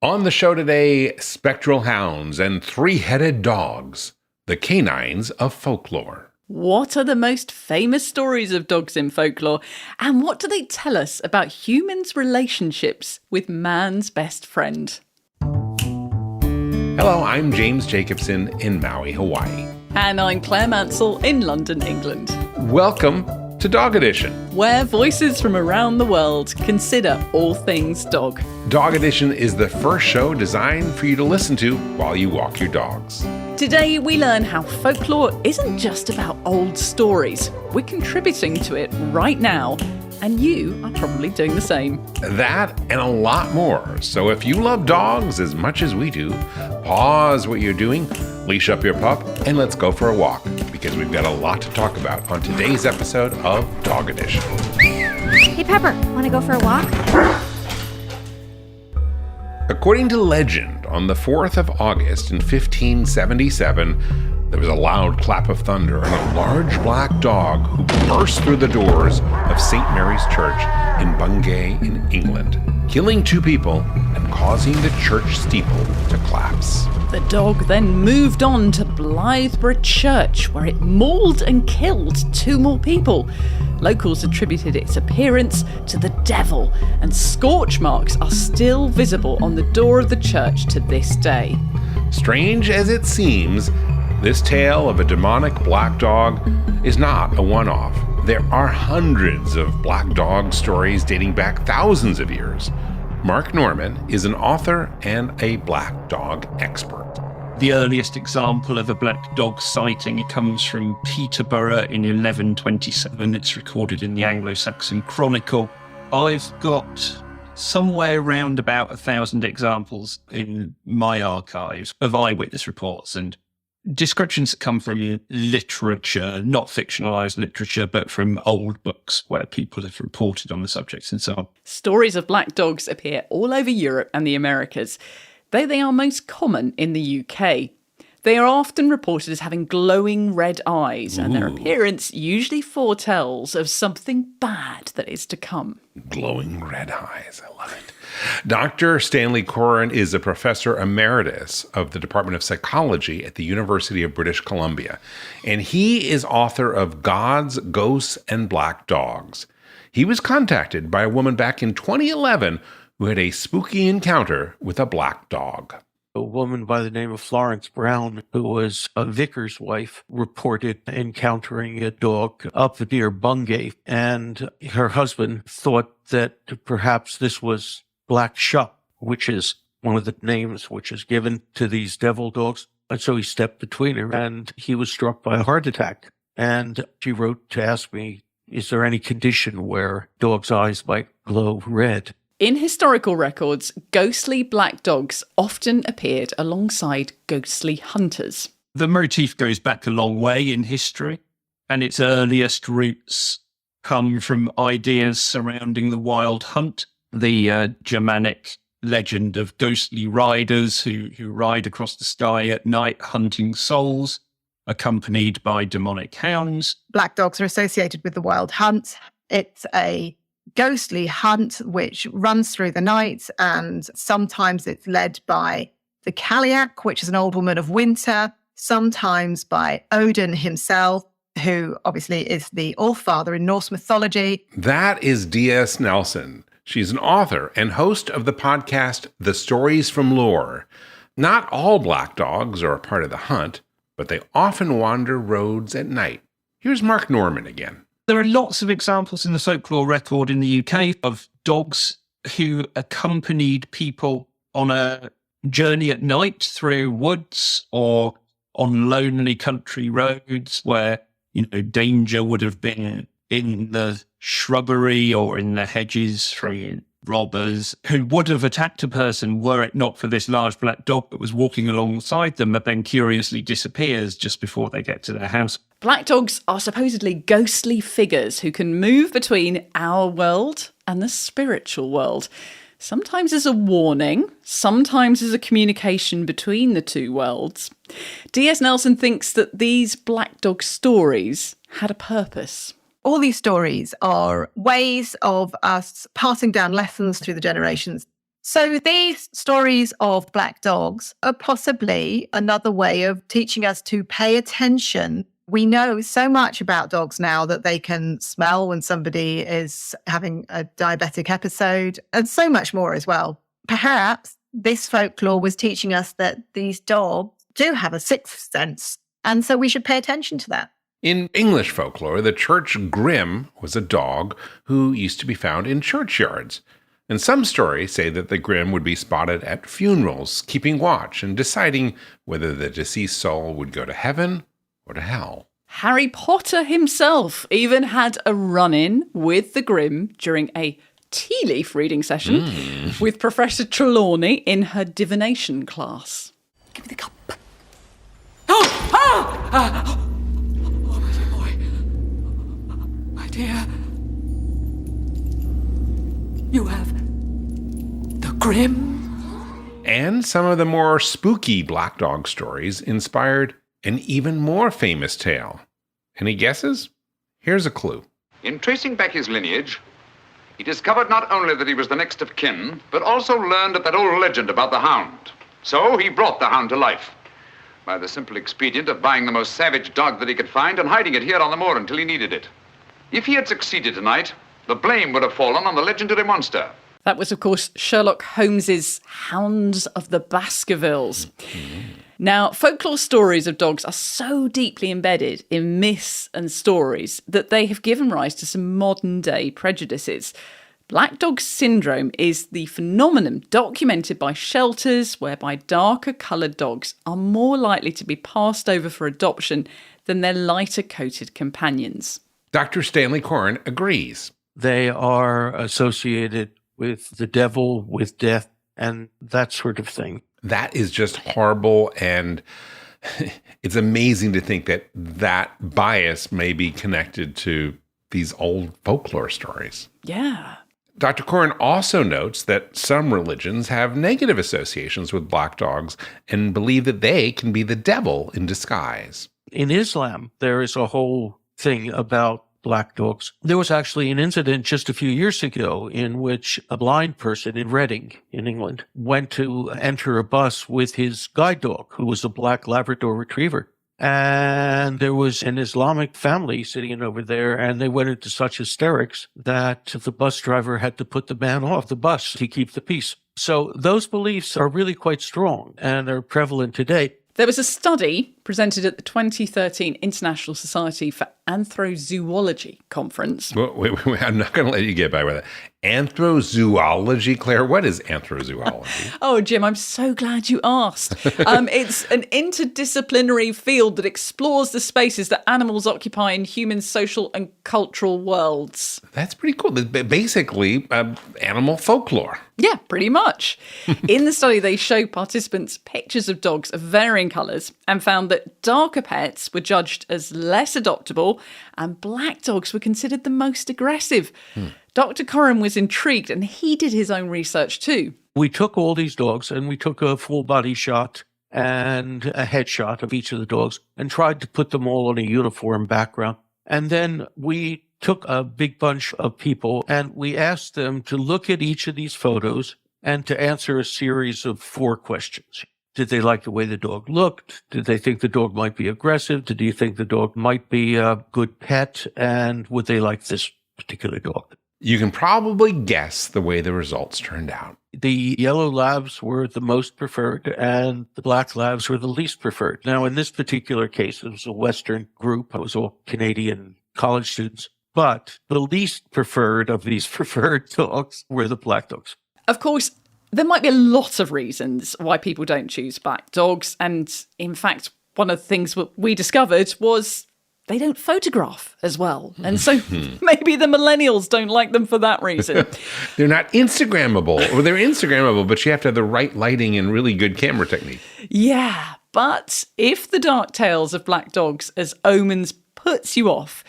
On the show today, spectral hounds and three-headed dogs, the canines of folklore. What are the most famous stories of dogs in folklore? And what do they tell us about humans' relationships with man's best friend? Hello, I'm James Jacobson in Maui, Hawaii. And I'm Claire Mansell in London, England. Welcome to Dog Edition, where voices from around the world consider all things dog. Dog Edition is the first show designed for you to listen to while you walk your dogs. Today we learn how folklore isn't just about old stories. We're contributing to it right now, and you are probably doing the same. That and a lot more. So if you love dogs as much as we do, pause what you're doing, leash up your pup, and let's go for a walk, because we've got a lot to talk about on today's episode of Dog Edition. Hey Pepper, want to go for a walk? According to legend, on the 4th of August in 1577, there was a loud clap of thunder and a large black dog who burst through the doors of St. Mary's Church in Bungay in England, killing 2 people and causing the church steeple to collapse. The dog then moved on to Blythburgh Church, where it mauled and killed 2 more people. Locals attributed its appearance to the devil, and scorch marks are still visible on the door of the church to this day. Strange as it seems, this tale of a demonic black dog is not a one-off. There are hundreds of black dog stories dating back thousands of years. Mark Norman is an author and a black dog expert. The earliest example of a black dog sighting comes from Peterborough in 1127. It's recorded in the Anglo-Saxon Chronicle. I've got somewhere around about 1,000 examples in my archives of eyewitness reports and descriptions that come from literature, not fictionalized literature, but from old books where people have reported on the subjects and so on. Stories of black dogs appear all over Europe and the Americas, though they are most common in the UK. They are often reported as having glowing red eyes, and their appearance usually foretells of something bad that is to come. Glowing red eyes, I love it. Dr. Stanley Coren is a professor emeritus of the Department of Psychology at the University of British Columbia, and he is author of Gods, Ghosts, and Black Dogs. He was contacted by a woman back in 2011 who had a spooky encounter with a black dog. A woman by the name of Florence Brown, who was a vicar's wife, reported encountering a dog up near Bungay, and her husband thought that perhaps this was Black Shuck, which is one of the names which is given to these devil dogs. And so he stepped between her, and he was struck by a heart attack. And she wrote to ask me, is there any condition where dogs' eyes might glow red? In historical records, ghostly black dogs often appeared alongside ghostly hunters. The motif goes back a long way in history, and its earliest roots come from ideas surrounding the wild hunt, the Germanic legend of ghostly riders who ride across the sky at night hunting souls, accompanied by demonic hounds. Black dogs are associated with the wild hunt. It's a ghostly hunt which runs through the night, and sometimes it's led by the Kaliak, which is an old woman of winter, sometimes by Odin himself, who obviously is the All-Father in Norse mythology. That is D.S. Nelson. She's an author and host of the podcast The Stories from Lore. Not all black dogs are a part of the hunt, but they often wander roads at night. Here's Mark Norman again. There are lots of examples in the folklore record in the UK of dogs who accompanied people on a journey at night through woods or on lonely country roads where, danger would have been in the shrubbery or in the hedges from robbers who would have attacked a person were it not for this large black dog that was walking alongside them, but then curiously disappears just before they get to their house. Black dogs are supposedly ghostly figures who can move between our world and the spiritual world. Sometimes as a warning, sometimes as a communication between the two worlds. D.S. Nelson thinks that these black dog stories had a purpose. All these stories are ways of us passing down lessons through the generations. So these stories of black dogs are possibly another way of teaching us to pay attention. We know so much about dogs now that they can smell when somebody is having a diabetic episode and so much more as well. Perhaps this folklore was teaching us that these dogs do have a sixth sense, and so we should pay attention to that. In English folklore, the church grim was a dog who used to be found in churchyards. And some stories say that the grim would be spotted at funerals, keeping watch and deciding whether the deceased soul would go to heaven or to hell. Harry Potter himself even had a run-in with the Grim during a tea leaf reading session with Professor Trelawney in her divination class. Give me the cup. Oh, my dear boy. My dear. You have the Grim. And some of the more spooky black dog stories inspired an even more famous tale. Any guesses? Here's a clue. In tracing back his lineage, he discovered not only that he was the next of kin, but also learned of that old legend about the hound. So he brought the hound to life by the simple expedient of buying the most savage dog that he could find and hiding it here on the moor until he needed it. If he had succeeded tonight, the blame would have fallen on the legendary monster. That was, of course, Sherlock Holmes's Hounds of the Baskervilles. Now, folklore stories of dogs are so deeply embedded in myths and stories that they have given rise to some modern-day prejudices. Black dog syndrome is the phenomenon documented by shelters whereby darker-coloured dogs are more likely to be passed over for adoption than their lighter-coated companions. Dr. Stanley Coren agrees. They are associated with the devil, with death, and that sort of thing. That is just horrible, and it's amazing to think that that bias may be connected to these old folklore stories. Yeah. Dr. Coren also notes that some religions have negative associations with black dogs and believe that they can be the devil in disguise. In Islam, there is a whole thing about black dogs. There was actually an incident just a few years ago in which a blind person in Reading, in England, went to enter a bus with his guide dog, who was a black Labrador retriever. And there was an Islamic family sitting over there, and they went into such hysterics that the bus driver had to put the man off the bus to keep the peace. So those beliefs are really quite strong, and they're prevalent today. There was a study presented at the 2013 International Society for Anthrozoology conference. Wait, I'm not going to let you get by with that. Anthrozoology, Claire? What is anthrozoology? Oh, Jim, I'm so glad you asked. It's an interdisciplinary field that explores the spaces that animals occupy in human social and cultural worlds. That's pretty cool. Basically, animal folklore. Yeah, pretty much. In the study, they showed participants pictures of dogs of varying colours and found that darker pets were judged as less adoptable and black dogs were considered the most aggressive. Dr. Coren was intrigued and he did his own research too. We took all these dogs and we took a full body shot and a headshot of each of the dogs and tried to put them all on a uniform background. And then we took a big bunch of people and we asked them to look at each of these photos and to answer a series of 4 questions. Did they like the way the dog looked? Did they think the dog might be aggressive? Did you think the dog might be a good pet? And would they like this particular dog? You can probably guess the way the results turned out. The yellow labs were the most preferred and the black labs were the least preferred. Now, in this particular case, it was a Western group. It was all Canadian college students. But the least preferred of these preferred dogs were the black dogs. Of course, there might be a lot of reasons why people don't choose black dogs. And in fact, one of the things we discovered was they don't photograph as well. And so maybe the millennials don't like them for that reason. They're not Instagrammable. Or they're Instagrammable, but you have to have the right lighting and really good camera technique. Yeah, but if the dark tales of black dogs as omens puts you off,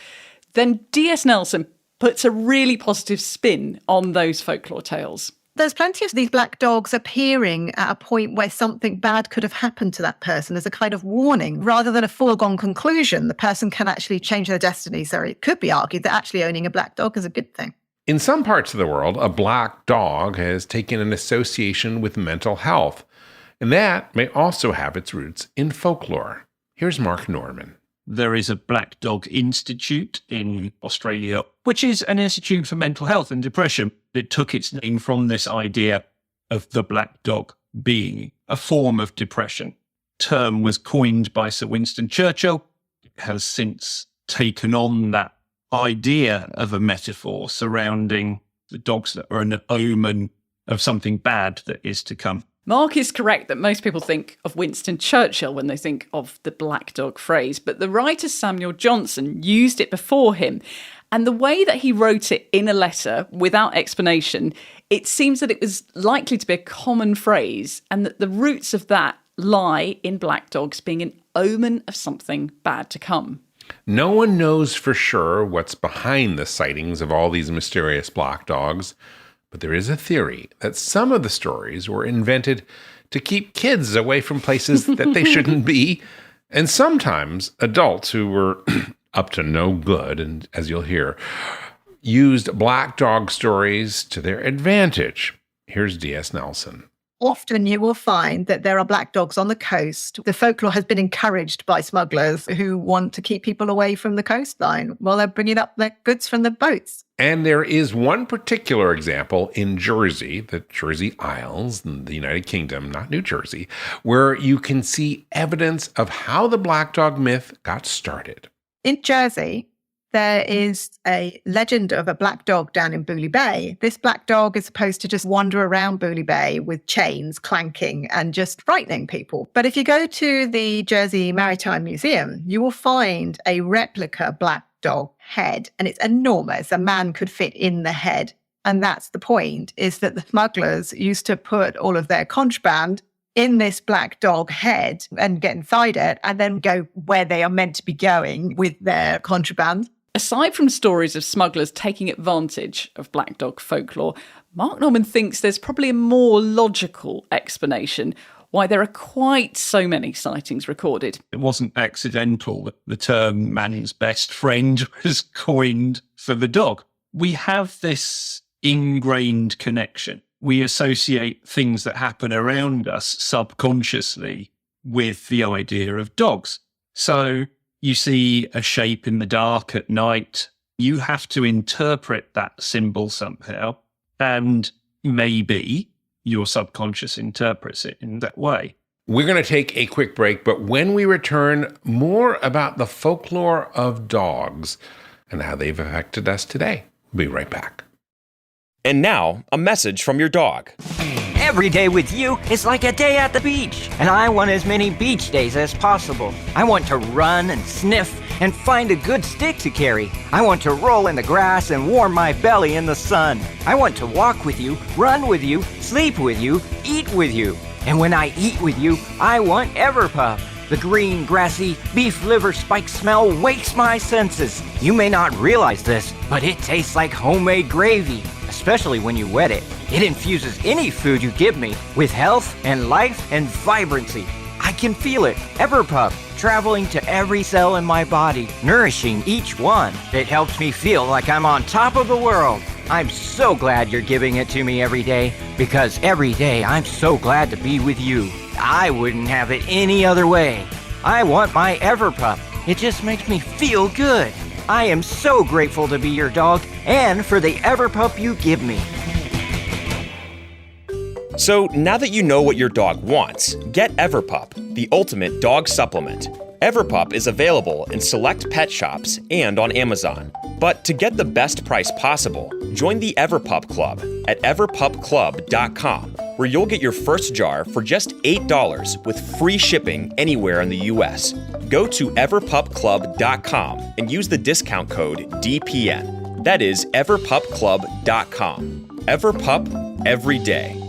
then D.S. Nelson puts a really positive spin on those folklore tales. There's plenty of these black dogs appearing at a point where something bad could have happened to that person as a kind of warning, rather than a foregone conclusion. The person can actually change their destiny. So it could be argued that actually owning a black dog is a good thing. In some parts of the world, a black dog has taken an association with mental health, and that may also have its roots in folklore. Here's Mark Norman. There is a Black Dog Institute in Australia, which is an institute for mental health and depression. It took its name from this idea of the black dog being a form of depression. Term was coined by Sir Winston Churchill. It has since taken on that idea of a metaphor surrounding the dogs that are an omen of something bad that is to come. Mark is correct that most people think of Winston Churchill when they think of the black dog phrase, but the writer Samuel Johnson used it before him. And the way that he wrote it in a letter without explanation, it seems that it was likely to be a common phrase and that the roots of that lie in black dogs being an omen of something bad to come. No one knows for sure what's behind the sightings of all these mysterious black dogs, but there is a theory that some of the stories were invented to keep kids away from places that they shouldn't be, and sometimes adults who were up to no good, and as you'll hear, used black dog stories to their advantage. Here's D.S. Nelson. Often you will find that there are black dogs on the coast. The folklore has been encouraged by smugglers who want to keep people away from the coastline while they're bringing up their goods from the boats. And there is one particular example in Jersey, the Jersey Isles in the United Kingdom, not New Jersey, where you can see evidence of how the black dog myth got started. In Jersey, there is a legend of a black dog down in Booly Bay. This black dog is supposed to just wander around Booly Bay with chains clanking and just frightening people. But if you go to the Jersey Maritime Museum, you will find a replica black dog head, and it's enormous. A man could fit in the head. And that's the point, is that the smugglers used to put all of their contraband in this black dog head and get inside it and then go where they are meant to be going with their contraband. Aside from stories of smugglers taking advantage of black dog folklore, Mark Norman thinks there's probably a more logical explanation why there are quite so many sightings recorded. It wasn't accidental that the term man's best friend was coined for the dog. We have this ingrained connection. We associate things that happen around us subconsciously with the idea of dogs. So you see a shape in the dark at night, you have to interpret that symbol somehow, and maybe your subconscious interprets it in that way. We're going to take a quick break, but when we return, more about the folklore of dogs and how they've affected us today. We'll be right back. And now, a message from your dog. Every day with you is like a day at the beach, and I want as many beach days as possible. I want to run and sniff and find a good stick to carry. I want to roll in the grass and warm my belly in the sun. I want to walk with you, run with you, sleep with you, eat with you. And when I eat with you, I want Everpup. The green, grassy, beef liver spike smell wakes my senses. You may not realize this, but it tastes like homemade gravy, especially when you wet it. It infuses any food you give me with health and life and vibrancy. I can feel it, Everpup, traveling to every cell in my body, nourishing each one. It helps me feel like I'm on top of the world. I'm so glad you're giving it to me every day, because every day I'm so glad to be with you. I wouldn't have it any other way. I want my Everpup. It just makes me feel good. I am so grateful to be your dog and for the Everpup you give me. So now that you know what your dog wants, get Everpup, the ultimate dog supplement. Everpup is available in select pet shops and on Amazon. But to get the best price possible, join the Everpup Club at everpupclub.com, where you'll get your first jar for just $8 with free shipping anywhere in the U.S. Go to everpupclub.com and use the discount code DPN. That is everpupclub.com. Everpup every day.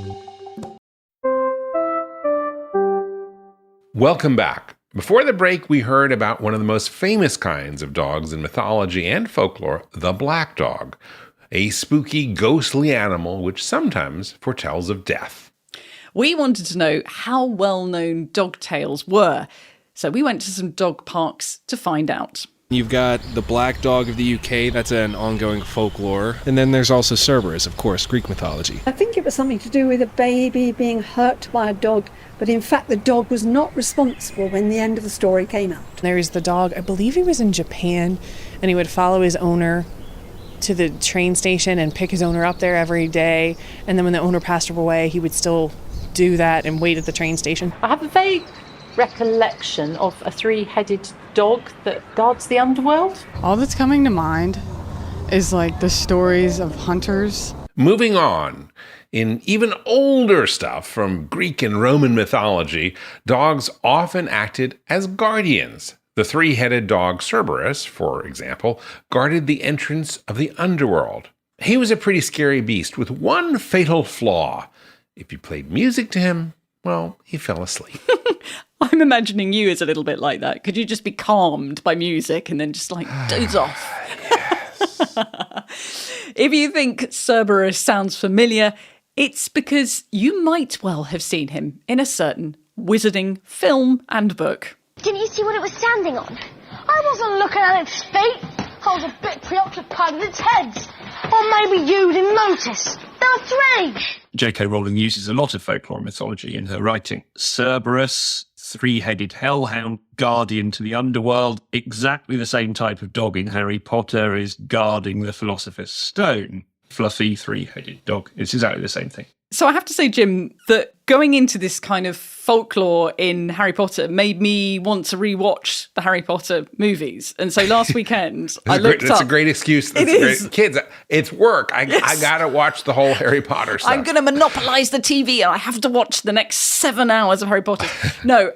Welcome back. Before the break, we heard about one of the most famous kinds of dogs in mythology and folklore, the black dog, a spooky, ghostly animal which sometimes foretells of death. We wanted to know how well-known dog tales were, so we went to some dog parks to find out. You've got the Black Dog of the UK, that's an ongoing folklore. And then there's also Cerberus, of course, Greek mythology. I think it was something to do with a baby being hurt by a dog, but in fact the dog was not responsible when the end of the story came out. There's the dog, I believe he was in Japan, and he would follow his owner to the train station and pick his owner up there every day. And then when the owner passed away, he would still do that and wait at the train station. I have a vague recollection of a three-headed dog that guards the underworld. All that's coming to mind is like the stories of hunters. Moving on, in even older stuff from Greek and Roman mythology, dogs often acted as guardians. The three-headed dog Cerberus, for example, guarded the entrance of the underworld. He was a pretty scary beast with one fatal flaw. If you played music to him, well, he fell asleep. I'm imagining you as a little bit like that. Could you just be calmed by music and then just like doze off? If you think Cerberus sounds familiar, it's because you might well have seen him in a certain wizarding film and book. Didn't you see what it was standing on? I wasn't looking at its feet. I was a bit preoccupied with its heads. Or maybe you didn't notice. There were three. J.K. Rowling uses a lot of folklore mythology in her writing. Cerberus, three-headed hellhound, guardian to the underworld. Exactly the same type of dog in Harry Potter is guarding the Philosopher's Stone. Fluffy, three-headed dog. It's exactly the same thing. So I have to say, Jim, that going into this kind of folklore in Harry Potter made me want to rewatch the Harry Potter movies. And so last weekend, I looked up... That's a great excuse. That's Great. Kids, it's work. I got to watch the whole Harry Potter stuff. I'm going to monopolise the TV and I have to watch the next 7 hours of Harry Potter. No,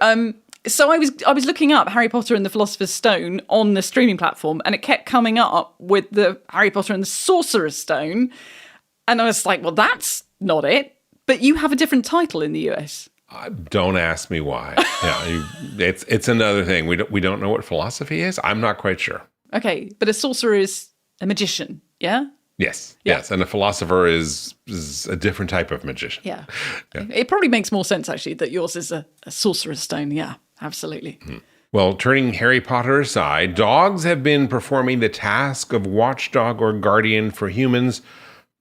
so I was looking up Harry Potter and the Philosopher's Stone on the streaming platform, and it kept coming up with the Harry Potter and the Sorcerer's Stone. And I was like, well, that's not it. But you have a different title in the US. Don't ask me why. It's another thing. We don't know what philosophy is. I'm not quite sure. Okay, but a sorcerer is a magician, yeah? Yes, Yeah. yes. And a philosopher is a different type of magician. Yeah. It probably makes more sense, actually, that yours is a sorcerer's stone. Yeah, absolutely. Well, turning Harry Potter aside, dogs have been performing the task of watchdog or guardian for humans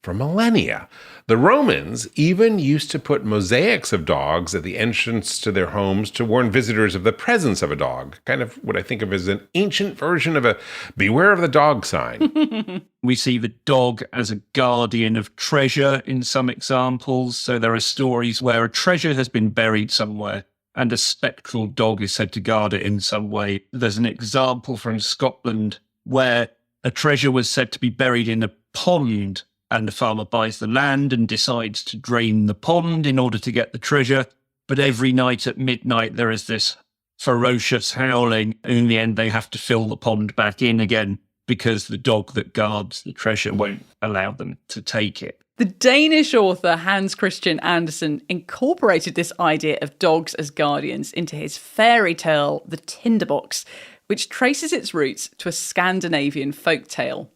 for millennia. The Romans even used to put mosaics of dogs at the entrance to their homes to warn visitors of the presence of a dog. Kind of what I think of as an ancient version of a beware of the dog sign. We see the dog as a guardian of treasure in some examples. So there are stories where a treasure has been buried somewhere and a spectral dog is said to guard it in some way. There's an example from Scotland where a treasure was said to be buried in a pond, and the farmer buys the land and decides to drain the pond in order to get the treasure. But every night at midnight, there is this ferocious howling. In the end, they have to fill the pond back in again because the dog that guards the treasure won't allow them to take it. The Danish author Hans Christian Andersen incorporated this idea of dogs as guardians into his fairy tale, The Tinderbox, which traces its roots to a Scandinavian folk tale.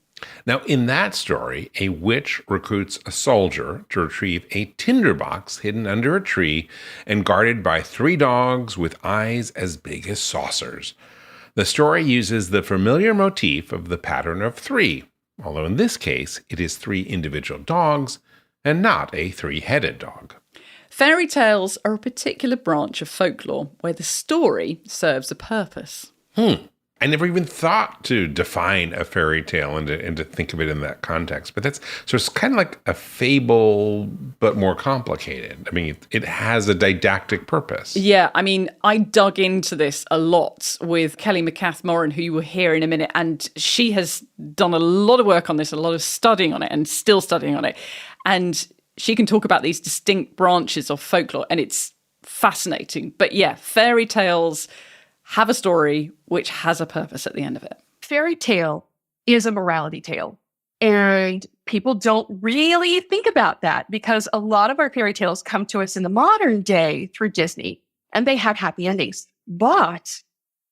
Now, in that story, a witch recruits a soldier to retrieve a tinderbox hidden under a tree and guarded by 3 dogs with eyes as big as saucers. The story uses the familiar motif of the pattern of 3, although in this case, it is 3 individual dogs and not a 3-headed dog. Fairy tales are a particular branch of folklore where the story serves a purpose. I never even thought to define a fairy tale and to think of it in that context. But it's kind of like a fable, but more complicated. I mean, it has a didactic purpose. Yeah, I mean, I dug into this a lot with Kelly McCath-Moran, who you will hear in a minute, and she has done a lot of work on this, a lot of studying on it, and still studying on it. And she can talk about these distinct branches of folklore, and it's fascinating. But yeah, fairy tales have a story which has a purpose at the end of it. Fairy tale is a morality tale. And people don't really think about that because a lot of our fairy tales come to us in the modern day through Disney, and they have happy endings. But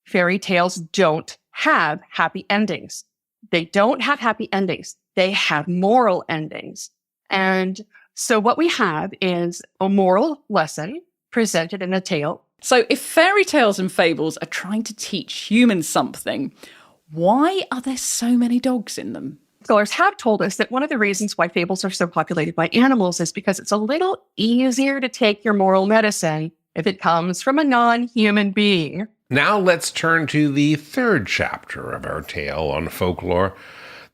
fairy tales don't have happy endings. They don't have happy endings. They have moral endings. And so what we have is a moral lesson presented in a tale. So if fairy tales and fables are trying to teach humans something, Why are there so many dogs in them? Scholars have told us that one of the reasons why fables are so populated by animals is because it's a little easier to take your moral medicine if it comes from a non-human being. Now let's turn to the third chapter of our tale on folklore.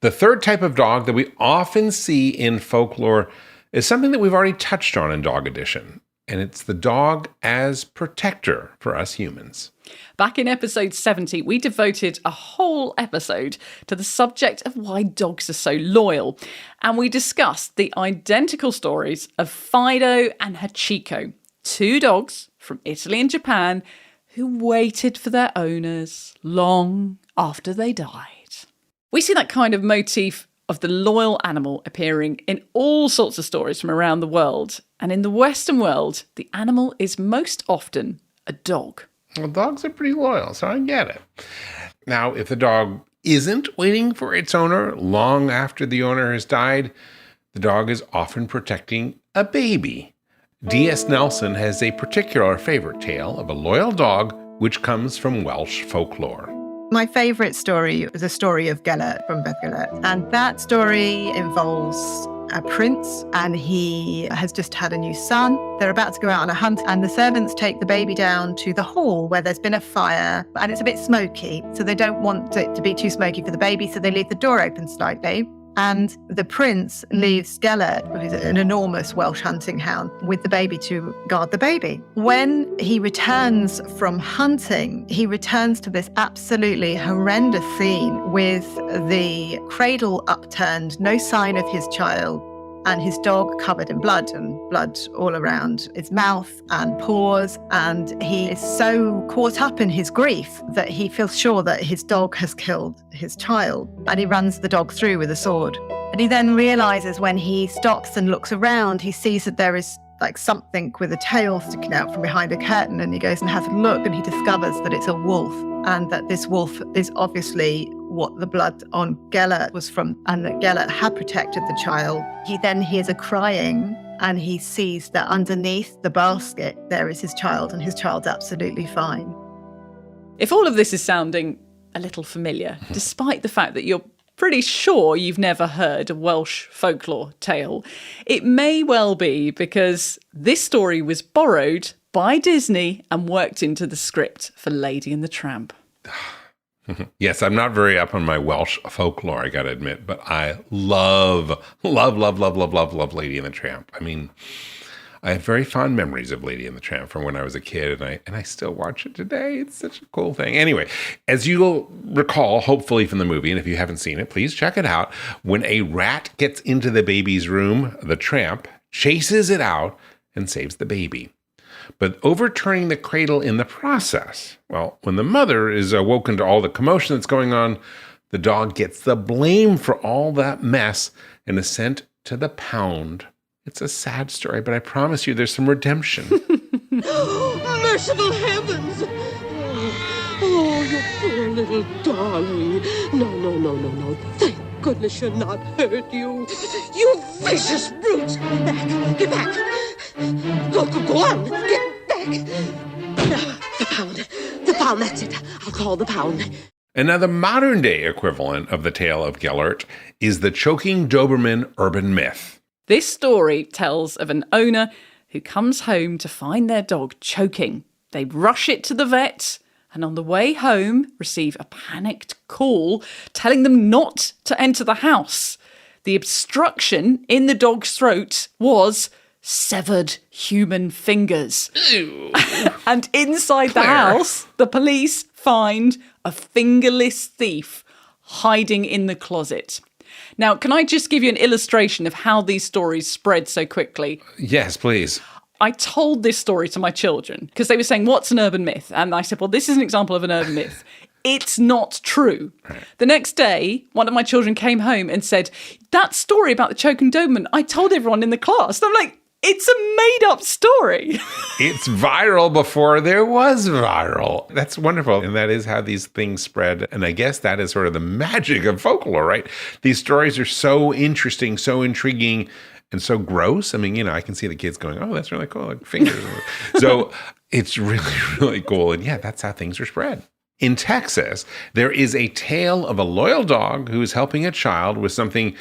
The third type of dog that we often see in folklore is something that we've already touched on in Dog Edition, and it's the dog as protector for us humans. Back in episode 70, we devoted a whole episode to the subject of why dogs are so loyal, and we discussed the identical stories of Fido and Hachiko, two dogs from Italy and Japan who waited for their owners long after they died. We see that kind of motif of the loyal animal appearing in all sorts of stories from around the world. And in the Western world, the animal is most often a dog. Well, dogs are pretty loyal, so I get it. Now, if the dog isn't waiting for its owner long after the owner has died, the dog is often protecting a baby. D.S. Nelson has a particular favorite tale of a loyal dog, which comes from Welsh folklore. My favourite story is a story of Gelert from Guardians-Cerberus. And that story involves a prince, and he has just had a new son. They're about to go out on a hunt, and the servants take the baby down to the hall where there's been a fire, and it's a bit smoky. So they don't want it to be too smoky for the baby, so they leave the door open slightly. And the prince leaves Gelert, who's an enormous Welsh hunting hound, with the baby to guard the baby. When he returns from hunting, he returns to this absolutely horrendous scene with the cradle upturned, no sign of his child, and his dog covered in blood, and blood all around his mouth and paws. And he is so caught up in his grief that he feels sure that his dog has killed his child. And he runs the dog through with a sword. And he then realizes, when he stops and looks around, he sees that there is like something with a tail sticking out from behind a curtain. And he goes and has a look, and he discovers that it's a wolf, and that this wolf is obviously what the blood on Gelert was from, and that Gelert had protected the child. He then hears a crying, and he sees that underneath the basket there is his child, and his child's absolutely fine. If all of this is sounding a little familiar, despite the fact that you're pretty sure you've never heard a Welsh folklore tale, it may well be because this story was borrowed by Disney and worked into the script for Lady and the Tramp. Yes, I'm not very up on my Welsh folklore, I gotta admit, but I love Lady and the Tramp. I mean, I have very fond memories of Lady and the Tramp from when I was a kid, and I still watch it today. It's such a cool thing. Anyway, as you'll recall, hopefully from the movie, and if you haven't seen it, please check it out. When a rat gets into the baby's room, the tramp chases it out and saves the baby. But overturning the cradle in the process, well, when the mother is awoken to all the commotion that's going on, the dog gets the blame for all that mess and is sent to the pound. It's a sad story, but I promise you there's some redemption. Merciful heavens! Oh, you poor little darling. No. Thank goodness you're not hurt, you vicious brute! Get back! Go on! Get back! The pound, that's it. I'll call the pound. And now the modern day equivalent of the tale of Gelert is the choking Doberman urban myth. This story tells of an owner who comes home to find their dog choking. They rush it to the vet, and on the way home receive a panicked call telling them not to enter the house. The obstruction in the dog's throat was severed human fingers. And inside the house, the police find a fingerless thief hiding in the closet. Now, can I just give you an illustration of how these stories spread so quickly? Yes, please. I told this story to my children because they were saying, what's an urban myth? And I said, well, this is an example of an urban myth. It's not true. Right. The next day, one of my children came home and said, that story about the choking Doberman, I told everyone in the class. And I'm like, it's a made-up story. It's viral before there was viral. That's wonderful. And that is how these things spread. And I guess that is sort of the magic of folklore, right? These stories are so interesting, so intriguing, and so gross. I mean, I can see the kids going, oh, that's really cool, like fingers. So it's really, really cool. And yeah, that's how things are spread. In Texas, there is a tale of a loyal dog who is helping a child with something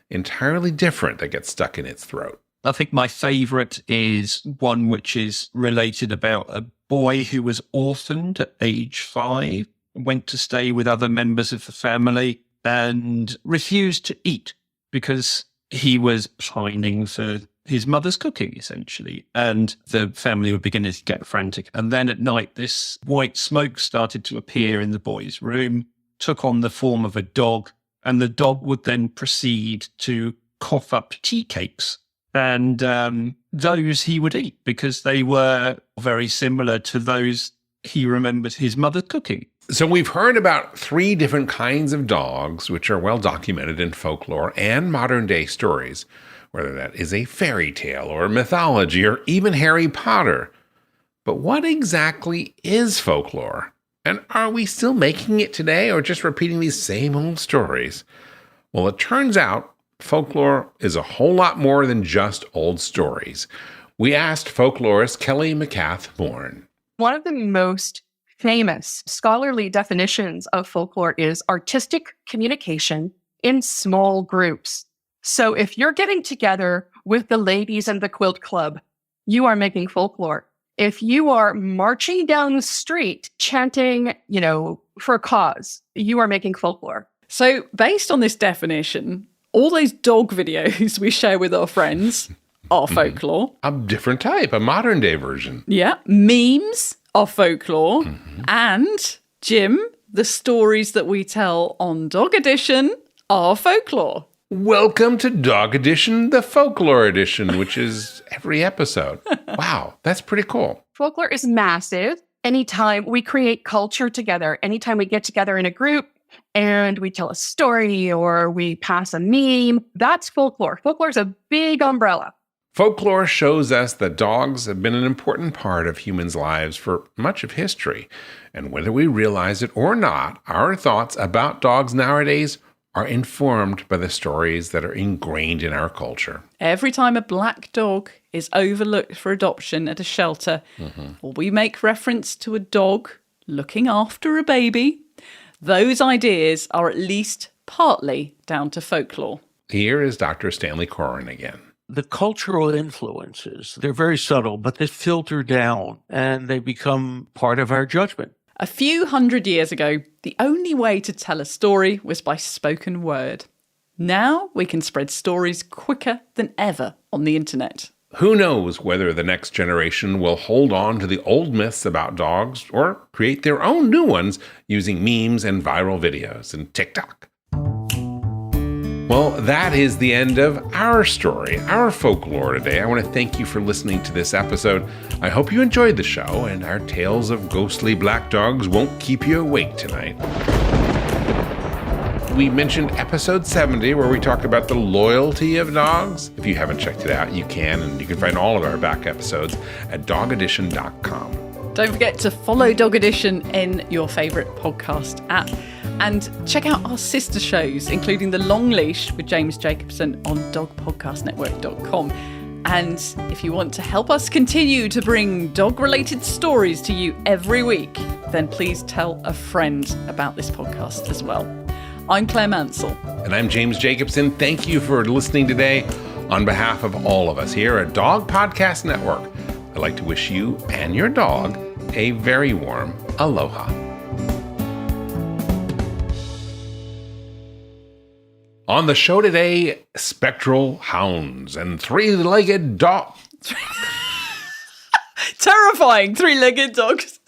entirely different that gets stuck in its throat. I think my favorite is one which is related about a boy who was orphaned at age 5, went to stay with other members of the family and refused to eat because he was pining for his mother's cooking, essentially. And the family were beginning to get frantic. And then at night, this white smoke started to appear in the boy's room, took on the form of a dog, and the dog would then proceed to cough up tea cakes. And those he would eat because they were very similar to those he remembered his mother cooking. So we've heard about 3 different kinds of dogs, which are well documented in folklore and modern day stories, whether that is a fairy tale or mythology or even Harry Potter. But what exactly is folklore? And are we still making it today or just repeating these same old stories? Well, it turns out folklore is a whole lot more than just old stories. We asked folklorist Kelly McCath-Bourne. One of the most famous scholarly definitions of folklore is artistic communication in small groups. So if you're getting together with the ladies in the quilt club, you are making folklore. If you are marching down the street chanting, for a cause, you are making folklore. So based on this definition, all those dog videos we share with our friends are folklore. A different type, a modern day version. Yeah. Memes are folklore. And, Jim, the stories that we tell on Dog Edition are folklore. Welcome to Dog Edition, the Folklore Edition, which is every episode. Wow, that's pretty cool. Folklore is massive. Anytime we create culture together, anytime we get together in a group and we tell a story or we pass a meme, that's folklore. Folklore is a big umbrella. Folklore shows us that dogs have been an important part of humans' lives for much of history. And whether we realize it or not, our thoughts about dogs nowadays are informed by the stories that are ingrained in our culture. Every time a black dog is overlooked for adoption at a shelter, or we make reference to a dog looking after a baby, those ideas are at least partly down to folklore. Here is Dr. Stanley Coren again. The cultural influences, they're very subtle, but they filter down and they become part of our judgment. A few hundred years ago, the only way to tell a story was by spoken word. Now we can spread stories quicker than ever on the internet. Who knows whether the next generation will hold on to the old myths about dogs or create their own new ones using memes and viral videos and TikTok. Well, that is the end of our story, our folklore today. I want to thank you for listening to this episode. I hope you enjoyed the show, and our tales of ghostly black dogs won't keep you awake tonight. We mentioned episode 70, where we talk about the loyalty of dogs. If you haven't checked it out, you can, and you can find all of our back episodes at dogedition.com. Don't forget to follow Dog Edition in your favourite podcast app. And check out our sister shows, including The Long Leash with James Jacobson on dogpodcastnetwork.com. And if you want to help us continue to bring dog-related stories to you every week, then please tell a friend about this podcast as well. I'm Claire Mansell. And I'm James Jacobson. Thank you for listening today. On behalf of all of us here at Dog Podcast Network, I'd like to wish you and your dog a very warm aloha. On the show today, spectral hounds and three-legged dogs. Terrifying three-legged dogs.